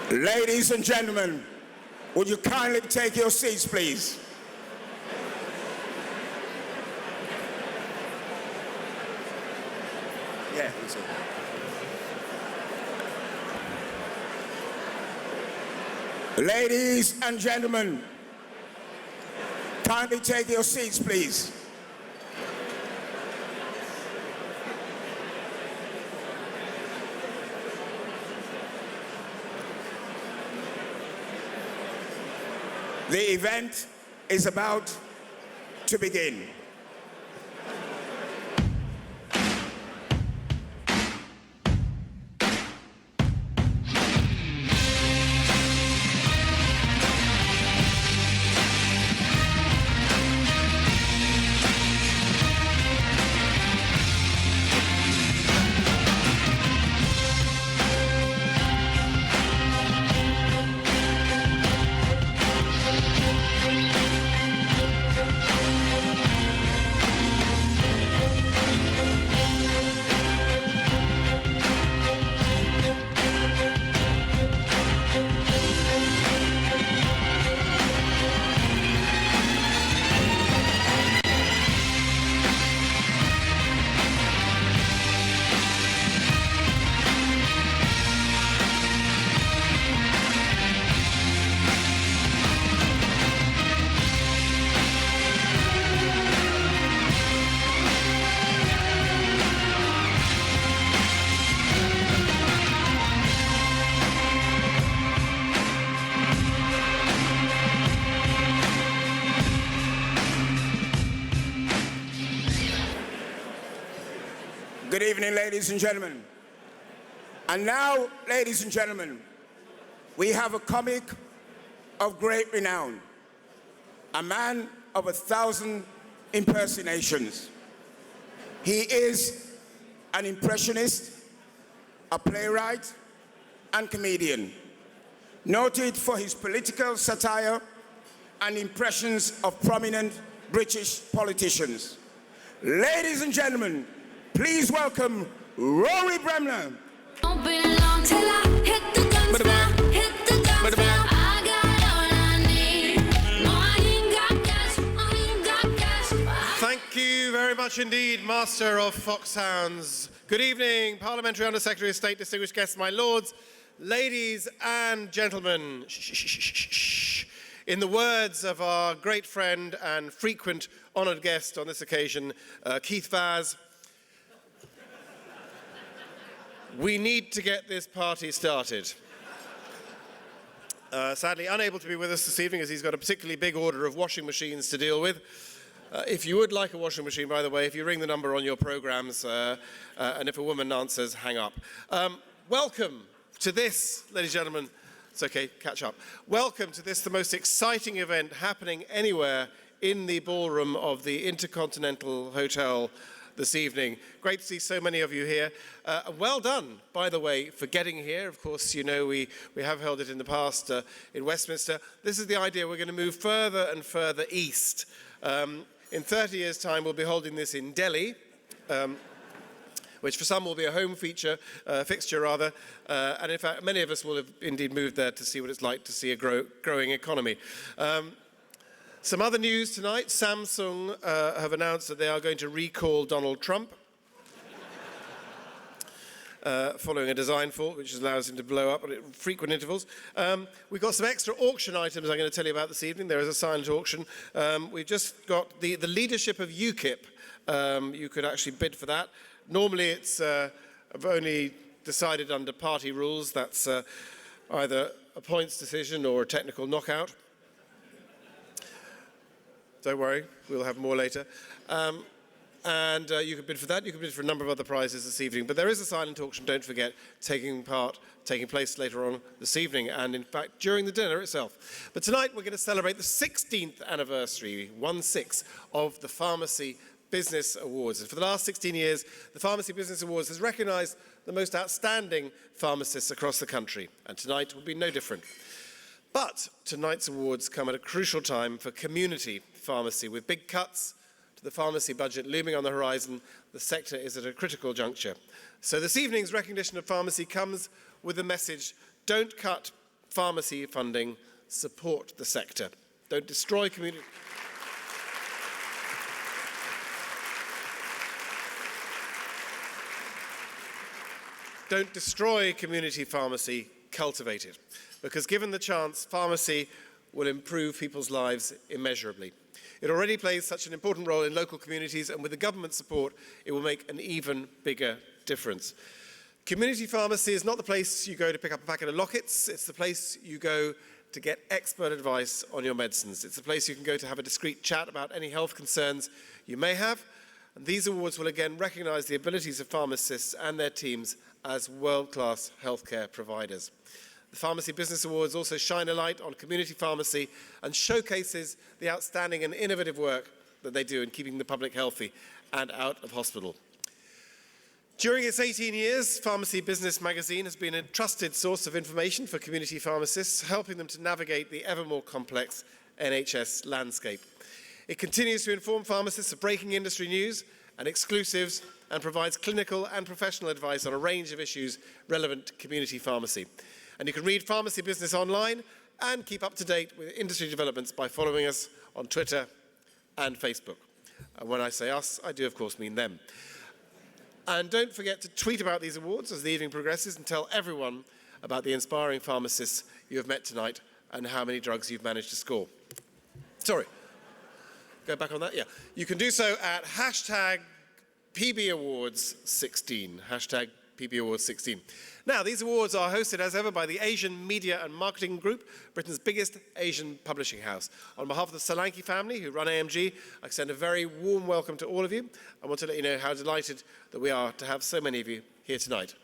Ladies and gentlemen, would you kindly take your seats, please? Yeah, that's it. Ladies and gentlemen, kindly take your seats, please. The event is about to begin. Good evening, ladies and gentlemen. And now, ladies and gentlemen, we have a comic of great renown, a man of 1,000 impersonations. He is an impressionist, a playwright, and comedian, noted for his political satire and impressions of prominent British politicians. Ladies and gentlemen, please welcome Rory Bremner. Don't be long till I hit the guns now, hit the guns now. I got all I need. No, I ain't got cash, I ain't got cash. Thank you very much indeed, Master of Foxhounds. Good evening, Parliamentary Under Secretary of State, distinguished guests, my lords, ladies and gentlemen. In the words of our great friend and frequent honoured guest on this occasion, Keith Vaz, we need to get this party started. Sadly, unable to be with us this evening as he's got a particularly big order of washing machines to deal with. If you would like a washing machine, by the way, if you ring the number on your programmes, and if a woman answers, hang up. Welcome to this, ladies and gentlemen. It's okay, catch up. Welcome to this, the most exciting event happening anywhere in the ballroom of the Intercontinental Hotel this evening. Great to see so many of you here. Well done, by the way, for getting here. Of course, you know, we have held it in the past in Westminster. This is the idea. We're going to move further and further east. In 30 years' time, we'll be holding this in Delhi, which for some will be a home fixture, and in fact, many of us will have indeed moved there to see what it's like to see a growing economy. Some other news tonight. Samsung have announced that they are going to recall Donald Trump following a design fault which allows him to blow up at frequent intervals. We've got some extra auction items I'm going to tell you about this evening. There is a silent auction. We've just got the leadership of UKIP. You could actually bid for that. Normally it's only decided under party rules. That's either a points decision or a technical knockout. Don't worry, we'll have more later. And you can bid for that. You can bid for a number of other prizes this evening. But there is a silent auction, don't forget, taking place later on this evening and, in fact, during the dinner itself. But tonight we're going to celebrate the 16th anniversary, 1/6, of the Pharmacy Business Awards. And for the last 16 years, the Pharmacy Business Awards has recognised the most outstanding pharmacists across the country. And tonight will be no different. But tonight's awards come at a crucial time for community pharmacy. With big cuts to the pharmacy budget looming on the horizon, the sector is at a critical juncture. So this evening's recognition of pharmacy comes with a message: don't cut pharmacy funding, support the sector. Don't destroy community... Don't destroy community pharmacy, cultivate it. Because given the chance, pharmacy will improve people's lives immeasurably. It already plays such an important role in local communities, and with the government support, it will make an even bigger difference. Community pharmacy is not the place you go to pick up a packet of lockets, it's the place you go to get expert advice on your medicines. It's the place you can go to have a discreet chat about any health concerns you may have. And these awards will again recognise the abilities of pharmacists and their teams as world-class healthcare providers. The Pharmacy Business Awards also shine a light on community pharmacy and showcases the outstanding and innovative work that they do in keeping the public healthy and out of hospital. During its 18 years, Pharmacy Business magazine has been a trusted source of information for community pharmacists, helping them to navigate the ever more complex NHS landscape. It continues to inform pharmacists of breaking industry news and exclusives and provides clinical and professional advice on a range of issues relevant to community pharmacy. And you can read Pharmacy Business online and keep up to date with industry developments by following us on Twitter and Facebook. And when I say us, I do of course mean them. And don't forget to tweet about these awards as the evening progresses and tell everyone about the inspiring pharmacists you have met tonight and how many drugs you've managed to score. Sorry. Go back on that? Yeah. You can do so at hashtag PBAwards16. Hashtag PBAwards16. Now, these awards are hosted as ever by the Asian Media and Marketing Group, Britain's biggest Asian publishing house. On behalf of the Solanki family, who run AMG, I extend a very warm welcome to all of you. I want to let you know how delighted that we are to have so many of you here tonight.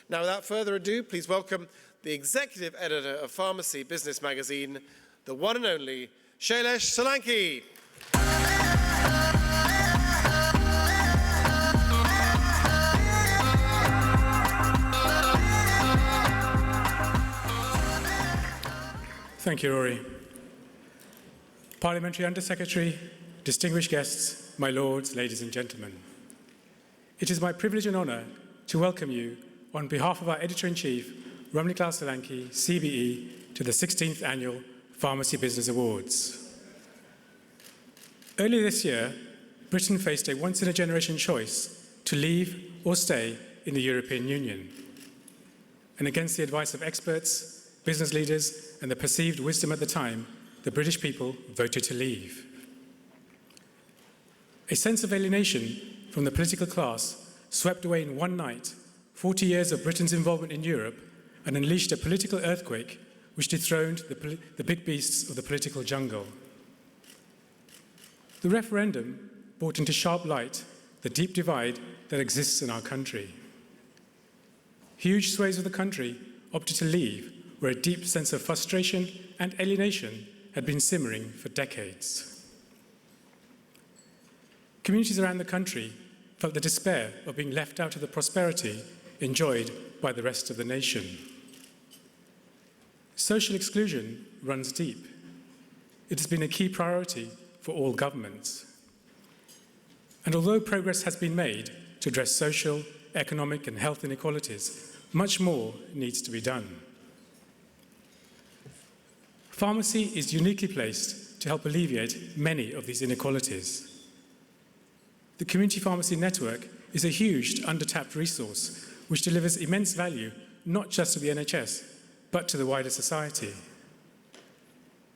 Now, without further ado, please welcome the Executive Editor of Pharmacy Business Magazine, the one and only Shailesh Solanki. Thank you, Rory. Parliamentary Under-Secretary, distinguished guests, my lords, ladies and gentlemen. It is my privilege and honour to welcome you on behalf of our Editor-in-Chief, Ramniklal Solanki, CBE, to the 16th Annual Pharmacy Business Awards. Earlier this year, Britain faced a once-in-a-generation choice to leave or stay in the European Union. And against the advice of experts, business leaders, and the perceived wisdom at the time, the British people voted to leave. A sense of alienation from the political class swept away in one night 40 years of Britain's involvement in Europe and unleashed a political earthquake which dethroned the big beasts of the political jungle. The referendum brought into sharp light the deep divide that exists in our country. Huge swathes of the country opted to leave, where a deep sense of frustration and alienation had been simmering for decades. Communities around the country felt the despair of being left out of the prosperity enjoyed by the rest of the nation. Social exclusion runs deep. It has been a key priority for all governments. And although progress has been made to address social, economic, and health inequalities, much more needs to be done. Pharmacy is uniquely placed to help alleviate many of these inequalities. The Community Pharmacy Network is a huge, under-tapped resource which delivers immense value not just to the NHS, but to the wider society.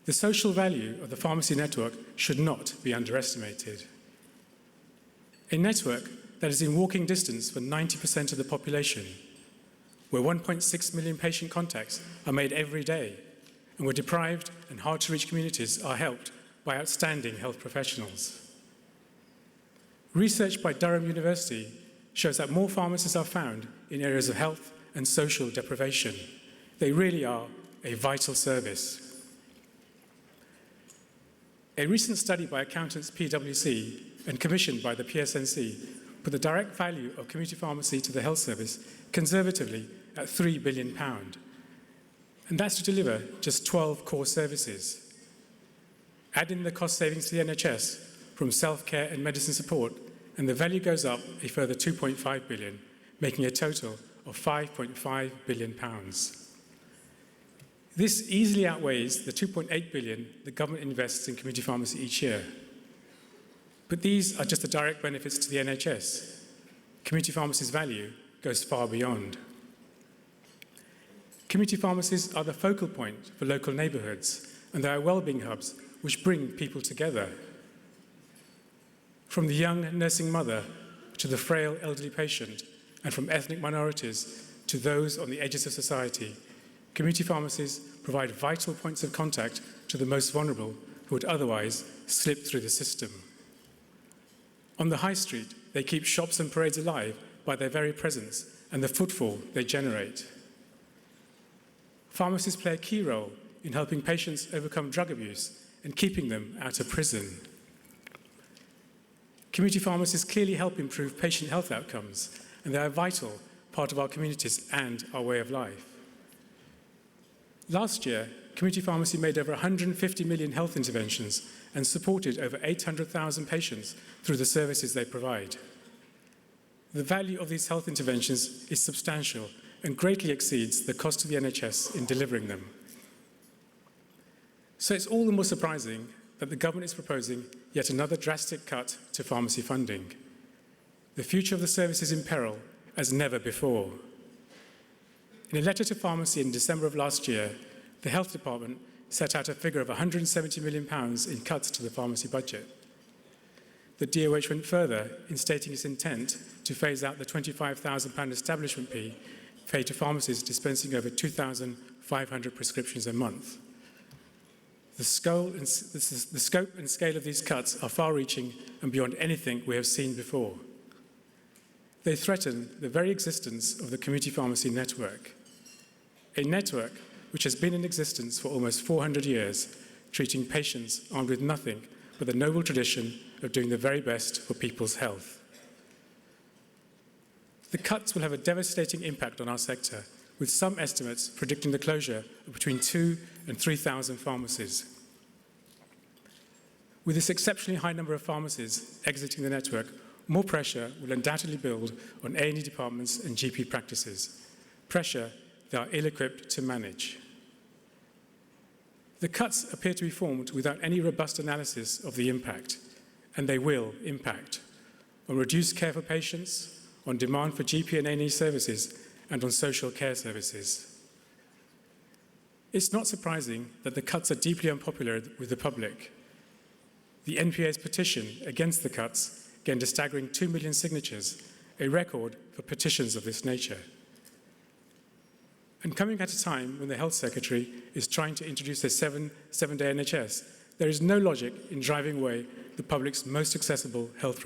The social value of the pharmacy network should not be underestimated. A network that is in walking distance for 90% of the population, where 1.6 million patient contacts are made every day, and where deprived and hard-to-reach communities are helped by outstanding health professionals. Research by Durham University shows that more pharmacists are found in areas of health and social deprivation. They really are a vital service. A recent study by accountants PwC and commissioned by the PSNC put the direct value of community pharmacy to the health service conservatively at £3 billion. And that's to deliver just 12 core services. Add in the cost savings to the NHS from self-care and medicine support, and the value goes up a further £2.5 billion, making a total of £5.5 billion. This easily outweighs the $2.8 billion the government invests in community pharmacy each year. But these are just the direct benefits to the NHS. Community pharmacy's value goes far beyond. Community pharmacies are the focal point for local neighbourhoods, and they are wellbeing hubs which bring people together. From the young nursing mother to the frail elderly patient, and from ethnic minorities to those on the edges of society, community pharmacies provide vital points of contact to the most vulnerable who would otherwise slip through the system. On the high street, they keep shops and parades alive by their very presence and the footfall they generate. Pharmacists play a key role in helping patients overcome drug abuse and keeping them out of prison. Community pharmacies clearly help improve patient health outcomes, and they are a vital part of our communities and our way of life. Last year, community pharmacy made over 150 million health interventions and supported over 800,000 patients through the services they provide. The value of these health interventions is substantial and greatly exceeds the cost to the NHS in delivering them. So it's all the more surprising that the government is proposing yet another drastic cut to pharmacy funding. The future of the service is in peril as never before. In a letter to pharmacy in December of last year, the Health Department set out a figure of £170 million in cuts to the pharmacy budget. The DOH went further in stating its intent to phase out the £25,000 establishment fee paid to pharmacies dispensing over 2,500 prescriptions a month. The scope and scale of these cuts are far-reaching and beyond anything we have seen before. They threaten the very existence of the community pharmacy network, a network which has been in existence for almost 400 years, treating patients armed with nothing but the noble tradition of doing the very best for people's health. The cuts will have a devastating impact on our sector, with some estimates predicting the closure of between 2,000 and 3,000 pharmacies. With this exceptionally high number of pharmacies exiting the network, more pressure will undoubtedly build on A&E departments and GP practices, pressure they are ill-equipped to manage. The cuts appear to be formed without any robust analysis of the impact, and they will impact on reduced care for patients, on demand for GP and A&E services, and on social care services. It's not surprising that the cuts are deeply unpopular with the public. The NPA's petition against the cuts gained a staggering 2 million signatures, a record for petitions of this nature. And coming at a time when the Health Secretary is trying to introduce a seven-day NHS, there is no logic in driving away the public's most accessible health